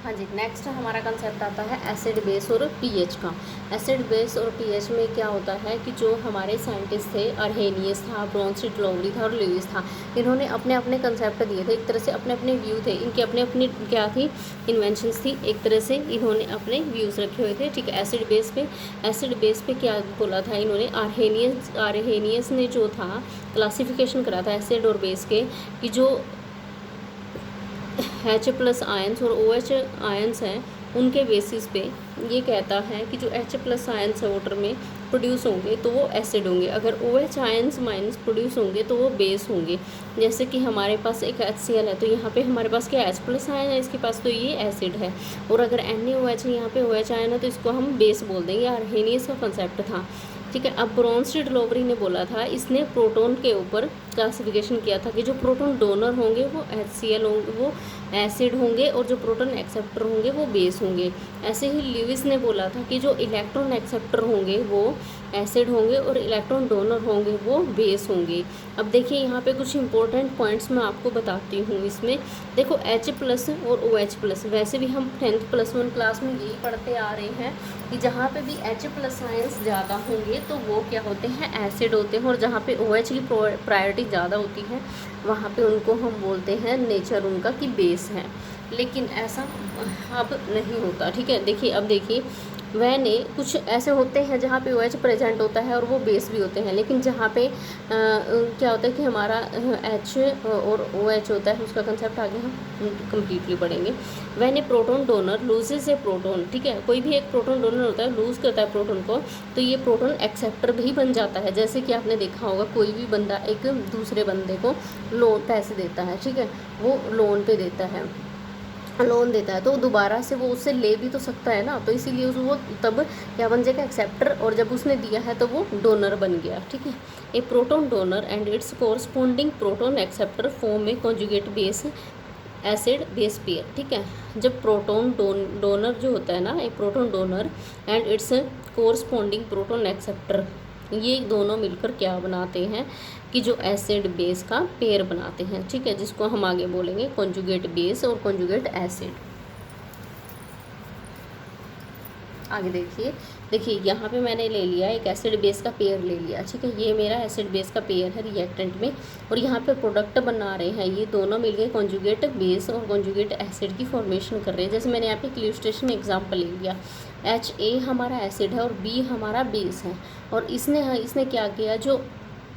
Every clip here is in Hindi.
हाँ जी, नेक्स्ट हमारा कंसेप्ट आता है एसिड बेस और पीएच का। एसिड बेस और पीएच में क्या होता है कि जो हमारे साइंटिस्ट थे, अर्हेनियस था, ब्रोंस्टेड लोवरी था और ल्यूइस था, इन्होंने अपने अपने कंसेप्ट दिए थे। एक तरह से अपने अपने व्यू थे, इनकी अपनी अपनी क्या थी, इन्वेंशंस थी। एक तरह से इन्होंने अपने व्यूज़ रखे हुए थे, ठीक है। एसिड बेस पे क्या बोला था इन्होंने, अर्हेनियस ने जो था क्लासिफिकेशन करा था एसिड और बेस के, कि जो H+ आयंस और OH आयंस हैं उनके बेसिस पे ये कहता है कि जो H+ आयंस है वाटर में प्रोड्यूस होंगे तो वो एसिड होंगे, अगर OH आयंस माइनस प्रोड्यूस होंगे तो वो बेस होंगे। जैसे कि हमारे पास एक HCl है तो यहाँ पे हमारे पास क्या H+ आयन है इसके पास, तो ये एसिड है। और अगर NaOH है यहाँ पे OH आयन है तो इसको हम बेस बोल देंगे। अर्हेनियस का कंसेप्ट था, ठीक है। अब ब्रोंस्टेड लोवरी ने बोला था, इसने प्रोटॉन के ऊपर क्लासिफिकेशन किया था कि जो प्रोटॉन डोनर होंगे वो HCl होंगे, वो एसिड होंगे, और जो प्रोटॉन एक्सेप्टर होंगे वो बेस होंगे। ऐसे ही ल्यूइस ने बोला था कि जो इलेक्ट्रॉन एक्सेप्टर होंगे वो एसिड होंगे और इलेक्ट्रॉन डोनर होंगे वो बेस होंगे। अब देखिए यहाँ पे कुछ इंपॉर्टेंट पॉइंट्स मैं आपको बताती हूँ। इसमें देखो H+ और OH+, वैसे भी हम 10th +1 क्लास में यही पढ़ते आ रहे हैं कि जहाँ पे भी H+ आयंस ज़्यादा होंगे तो वो क्या होते हैं, एसिड होते हैं, और जहाँ पे OH की प्रायोरिटी ज़्यादा होती है वहाँ पे उनको हम बोलते हैं नेचर उनका कि बेस है। लेकिन ऐसा अब नहीं होता, ठीक है। देखिए अब देखिए, वैने कुछ ऐसे होते हैं जहाँ पे OH प्रेजेंट होता है और वो बेस भी होते हैं, लेकिन जहाँ पे क्या होता है कि हमारा H और OH होता है, उसका कंसेप्ट आगे हम कम्प्लीटली पढ़ेंगे। When a proton donor loses A proton, ठीक है, कोई भी एक प्रोटॉन डोनर होता है, लूज़ करता है प्रोटॉन को, तो ये प्रोटॉन एक्सेप्टर भी बन जाता है। जैसे कि आपने देखा होगा कोई भी बंदा एक दूसरे बंदे को लोन पैसे देता है, ठीक है, वो लोन पे देता है, लोन देता है, तो दोबारा से वो उससे ले भी तो सकता है ना, तो इसीलिए वो तब क्या बन जाएगा, एक्सेप्टर, और जब उसने दिया है तो वो डोनर बन गया, ठीक है। A proton donor and its corresponding proton acceptor form में conjugate base acid base pair, ठीक है। जब प्रोटॉन डोनर जो होता है ना, एक proton donor and its corresponding proton acceptor, ये दोनों मिलकर क्या बनाते हैं कि जो एसिड बेस का पेयर बनाते हैं, ठीक है, जिसको हम आगे बोलेंगे कॉन्जुगेट बेस और कॉन्जुगेट एसिड। आगे देखिए यहाँ पे मैंने ले लिया एक एसिड बेस का पेयर ले लिया, ठीक है, ये मेरा एसिड बेस का पेयर है रिएक्टेंट में, और यहाँ पे प्रोडक्ट बना रहे हैं, ये दोनों मिलके कॉन्जुगेट बेस और कॉन्जुगेट एसिड की फॉर्मेशन कर रहे हैं। जैसे मैंने यहाँ पे इलस्ट्रेशन एग्जांपल ले लिया, Ha हमारा एसिड है और B हमारा बेस है, और इसने क्या किया, जो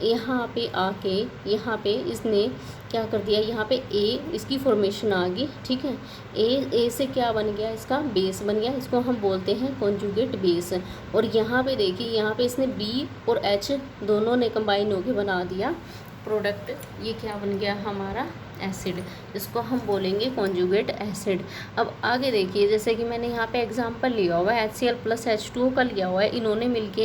यहाँ पे आके यहाँ पे इसने क्या कर दिया, यहाँ पे A इसकी फॉर्मेशन आ गई, ठीक है, ए से क्या बन गया, इसका बेस बन गया, इसको हम बोलते हैं कॉन्जुगेट बेस। और यहाँ पे देखिए, यहाँ पे इसने B और H दोनों ने कंबाइन होके बना दिया प्रोडक्ट, ये क्या बन गया हमारा एसिड, इसको हम बोलेंगे कॉन्जुगेट एसिड। अब आगे देखिए, जैसे कि मैंने यहाँ पे एग्जांपल लिया हुआ है HCl+H2O का लिया हुआ है, इन्होंने मिलके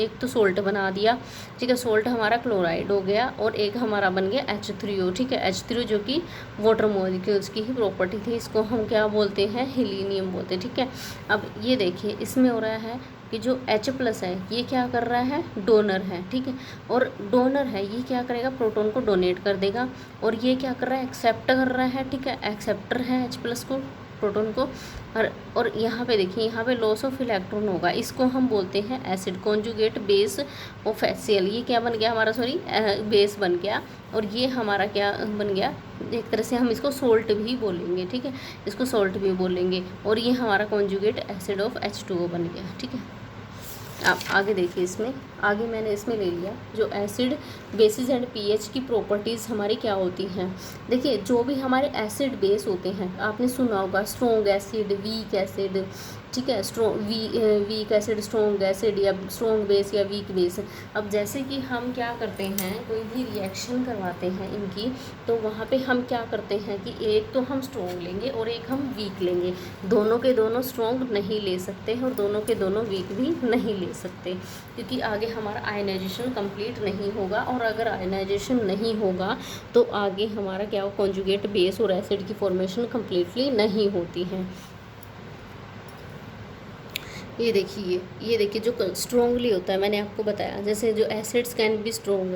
एक तो सोल्ट बना दिया, ठीक है, सोल्ट हमारा क्लोराइड हो गया, और एक हमारा बन गया H3O, ठीक है, H3O जो कि वाटर मॉलिक्यूल्स की ही प्रॉपर्टी थी, इसको हम क्या बोलते हैं, हिलीनियम बोलते हैं, ठीक है। अब ये देखिए, इसमें हो रहा है कि जो H+ है ये क्या कर रहा है, डोनर है, ठीक है, और डोनर है ये क्या करेगा, प्रोटॉन को डोनेट कर देगा, और ये क्या कर रहा है, एक्सेप्ट कर रहा है, ठीक है, एक्सेप्टर है H+ को, प्रोटॉन को, और यहाँ पे देखिए, यहाँ पे लॉस ऑफ इलेक्ट्रॉन होगा, इसको हम बोलते हैं acid, conjugate base of HCl, ये क्या बन गया हमारा, सॉरी बेस बन गया, और ये हमारा क्या बन गया, एक तरह से हम इसको सोल्ट भी बोलेंगे, ठीक है, इसको सोल्ट भी बोलेंगे, और ये हमारा कॉन्जुगेट एसिड ऑफ H2O बन गया, ठीक है। आप आगे देखिए, इसमें आगे मैंने इसमें ले लिया जो एसिड बेसिस एंड पीएच की प्रॉपर्टीज़ हमारी क्या होती हैं। देखिए, जो भी हमारे एसिड बेस होते हैं, आपने सुना होगा स्ट्रॉन्ग एसिड, वीक एसिड, ठीक है, वीक एसिड, स्ट्रॉन्ग एसिड, या स्ट्रॉन्ग बेस या वीक बेस। अब जैसे कि हम क्या करते हैं, कोई भी रिएक्शन करवाते हैं इनकी, तो वहाँ पे हम क्या करते हैं कि एक तो हम स्ट्रॉन्ग लेंगे और एक हम वीक लेंगे, दोनों के दोनों स्ट्रॉन्ग नहीं ले सकते हैं और दोनों के दोनों वीक भी नहीं ले सकते, क्योंकि आगे हमारा आयनाइजेशन कंप्लीट नहीं होगा, और अगर आयनाइजेशन नहीं होगा तो आगे हमारा क्या हो, कॉन्जुगेट बेस और एसिड की फॉर्मेशन कंप्लीटली नहीं होती है। ये देखिए जो स्ट्रोंगली होता है, मैंने आपको बताया जैसे जो एसिड्स कैन बी स्ट्रोंग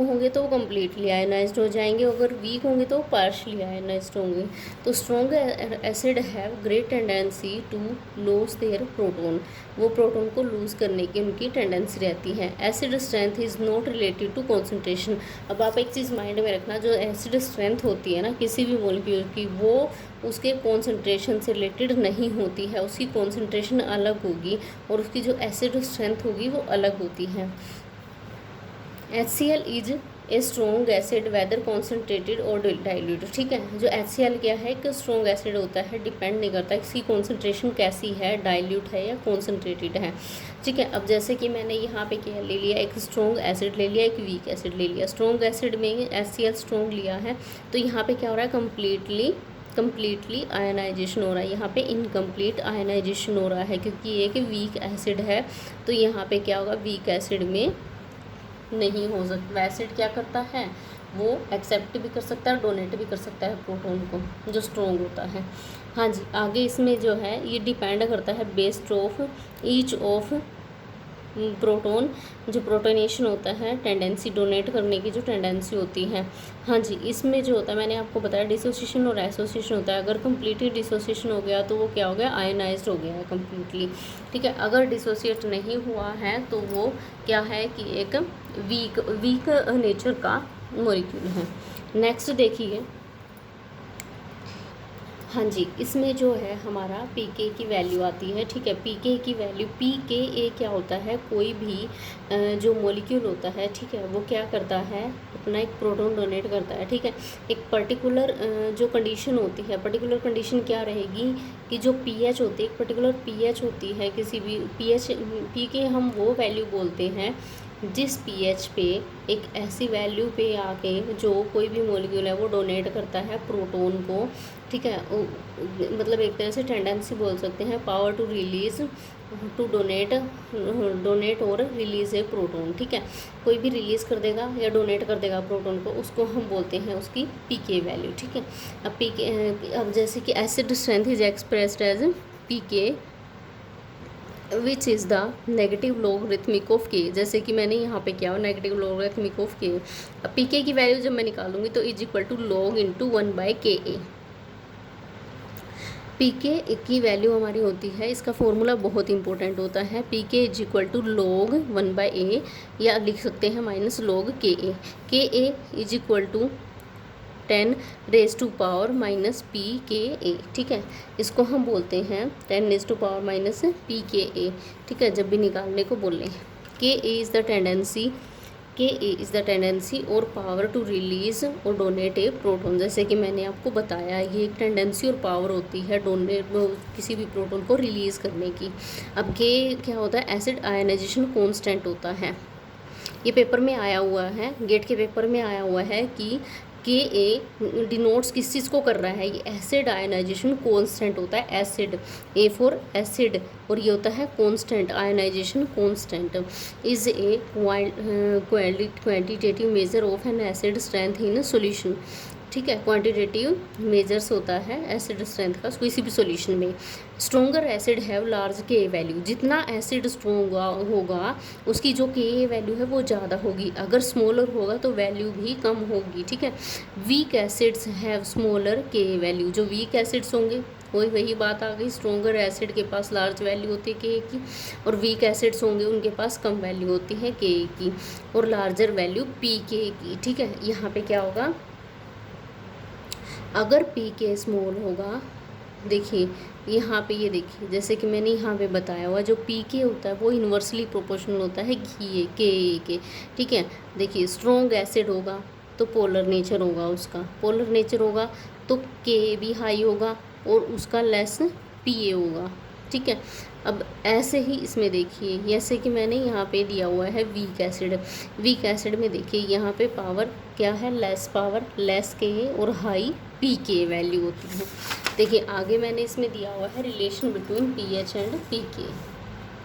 होंगे तो वो कम्प्लीटली आयनाइज्ड हो जाएंगे, अगर वीक होंगे तो वो पार्शली आयनाइज्ड होंगे। तो strong acid have great tendency to lose their proton, वो प्रोटोन को लूज़ करने की उनकी टेंडेंसी रहती है। Acid strength is not related to concentration. अब आप एक चीज़ माइंड में रखना, जो एसिड स्ट्रेंथ होती है ना किसी भी मॉलिक्यूल की, वो उसके कॉन्सेंट्रेशन से रिलेटेड नहीं होती है, उसकी कॉन्सेंट्रेशन अलग होगी और उसकी जो एसिड स्ट्रेंथ होगी वो अलग होती है। HCl is a strong acid whether concentrated और डाइल्यूट। ठीक है, जो HCl क्या है, एक स्ट्रॉन्ग एसिड होता है, डिपेंड नहीं करता इसकी कॉन्सेंट्रेशन कैसी है, डाइल्यूट है या कॉन्सेंट्रेटेड है। ठीक है, अब जैसे कि मैंने यहाँ पे क्या ले लिया, एक स्ट्रॉन्ग एसिड ले लिया, एक वीक एसिड ले लिया। स्ट्रॉन्ग एसिड में HCl स्ट्रॉन्ग लिया है तो यहाँ पे क्या हो रहा है, कम्प्लीटली आयनाइजेशन हो रहा है, यहाँ पे इनकम्प्लीट आयनाइजेशन हो रहा है क्योंकि ये एक वीक एसिड है। तो यहाँ पे क्या होगा, वीक एसिड में नहीं हो सकता। एसिड क्या करता है, वो एक्सेप्ट भी कर सकता है, डोनेट भी कर सकता है प्रोटोन को, जो स्ट्रॉन्ग होता है। हाँ जी, आगे इसमें जो है ये डिपेंड करता है based of each of proton, जो प्रोटोनेशन होता है, टेंडेंसी डोनेट करने की जो टेंडेंसी होती है। हाँ जी, इसमें जो होता है मैंने आपको बताया डिसोसिएशन और एसोसिएशन होता है। अगर कम्प्लीटली डिसोसिएशन हो गया तो वो क्या हो गया, आयनाइज्ड हो गया है कम्प्लीटली। ठीक है, अगर डिसोसिएट नहीं हुआ है तो वो क्या है कि एक वीक नेचर का मॉलिक्यूल है। नेक्स्ट देखिए, हाँ जी, इसमें जो है हमारा pK की वैल्यू आती है। ठीक है, pK की वैल्यू, pKa क्या होता है, कोई भी जो मॉलिक्यूल होता है, ठीक है, वो क्या करता है, अपना एक प्रोटॉन डोनेट करता है। ठीक है, एक पर्टिकुलर जो कंडीशन होती है, पर्टिकुलर कंडीशन क्या रहेगी कि जो pH होती है, एक पर्टिकुलर pH होती है, किसी भी pK हम वो वैल्यू बोलते हैं जिस pH पे एक ऐसी वैल्यू पे आके जो कोई भी मॉलिक्यूल है वो डोनेट करता है प्रोटोन को। ठीक है, मतलब एक तरह से टेंडेंसी बोल सकते हैं, power to release to donate और रिलीज ए प्रोटोन। ठीक है, कोई भी रिलीज़ कर देगा या डोनेट कर देगा प्रोटोन को, उसको हम बोलते हैं उसकी pK वैल्यू। ठीक है, अब जैसे कि acid strength is expressed as pK which is the negative logarithmic of K. जैसे कि मैंने यहाँ पे क्या हो, नेगेटिव लॉगरिथमिक ऑफ के। अब pK की वैल्यू जब मैं निकालूंगी तो is equal to log into 1/Ka। pK की वैल्यू हमारी होती है, इसका फॉर्मूला बहुत इंपॉर्टेंट होता है, pK is equal to log 1/A, या लिख सकते हैं -log Ka। Ka इज इक्वल टू 10 raise to power minus pKa। ठीक है, इसको हम बोलते हैं 10 raise to power minus pKa। ठीक है, जब भी निकालने को बोलें, Ka इज़ द टेंडेंसी और पावर टू रिलीज और डोनेट ए प्रोटोन। जैसे कि मैंने आपको बताया, ये एक टेंडेंसी और पावर होती है डोनेट किसी भी प्रोटोन को रिलीज़ करने की। अब के क्या होता है, एसिड आयनाइजेशन कांस्टेंट होता है। ये पेपर में आया हुआ है, गेट के पेपर में आया हुआ है कि Ka डिनोट्स किस चीज़ को कर रहा है, ये एसिड आयनाइजेशन कांस्टेंट होता है, एसिड, A फॉर एसिड, और ये होता है constant, ionization constant is a quantitative measure of an acid strength in solution. ठीक है, क्वांटिटेटिव मेजर्स होता है एसिड स्ट्रेंथ का किसी भी सॉल्यूशन में। स्ट्रोंगर एसिड हैव लार्ज के वैल्यू, जितना एसिड स्ट्रोंग होगा उसकी जो के वैल्यू है वो ज़्यादा होगी, अगर स्मॉलर होगा तो वैल्यू भी कम होगी। ठीक है, वीक एसिड्स हैव स्मॉलर के वैल्यू, जो वीक एसिड्स होंगे वही बात आ गई, स्ट्रोंगर एसिड के पास लार्ज वैल्यू होती है के की, और वीक एसिड्स होंगे उनके पास कम वैल्यू होती है के की, और लार्जर वैल्यू pK की। ठीक है, यहाँ पे क्या होगा, अगर pK स्मॉल होगा, देखिए यहाँ पे, ये देखिए जैसे कि मैंने यहाँ पे बताया हुआ, जो pK होता है वो इन्वर्सली प्रोपोर्शनल होता है Ka के। ठीक है, देखिए स्ट्रॉन्ग एसिड होगा तो पोलर नेचर होगा, उसका पोलर नेचर होगा तो Ka भी हाई होगा और उसका लेस Pa होगा। ठीक है, अब ऐसे ही इसमें देखिए, जैसे कि मैंने यहाँ पे दिया हुआ है वीक एसिड में देखिए यहाँ पे पावर क्या है, लेस पावर, लेस Ka और हाई pK वैल्यू होती है। देखिए आगे मैंने इसमें दिया हुआ है relation between pH and pK।